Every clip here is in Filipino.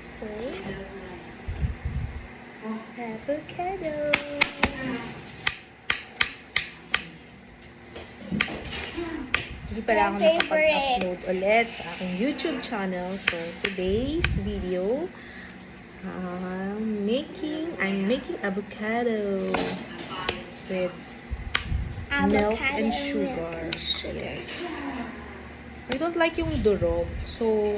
So, avocado. Hindi pala ako nakapag-upload ulit sa aking YouTube channel. So, today's video, I'm making avocado with milk and sugar. Yes. I don't like yung durog. So,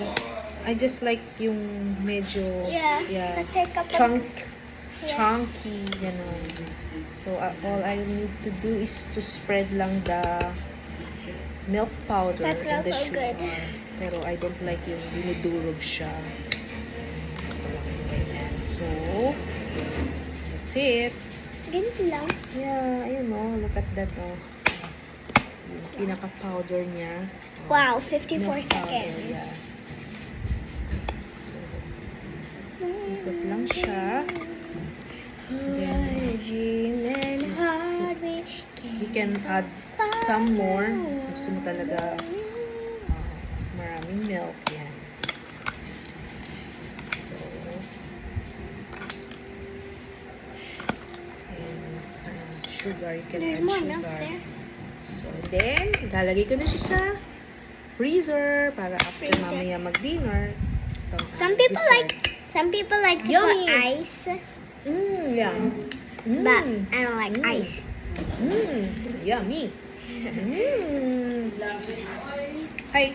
I just like yung medyo, kasi kapag chunky, gano'n. So, all I need to do is to spread lang the milk powder That and the smells so sugar. good. Pero I don't like yung dinudurog siya. Gusto lang yung ganyan. So, that's it. ganito lang. Yeah, ayun o. Look at that o. Yung pinaka-powder niya. Wow, 54 Milk powder, seconds. yeah. So, ikot lang siya. Then, you can add some more. Gusto mo talaga maraming milk. Yan. So, and sugar. You can There's add more sugar. milk there. So, then, lalagay ko na siya sa freezer para after Freezer. mamaya mag-dinner. Some people like to Yummy. put ice, Yeah. but I don't like ice. Yummy. Hi.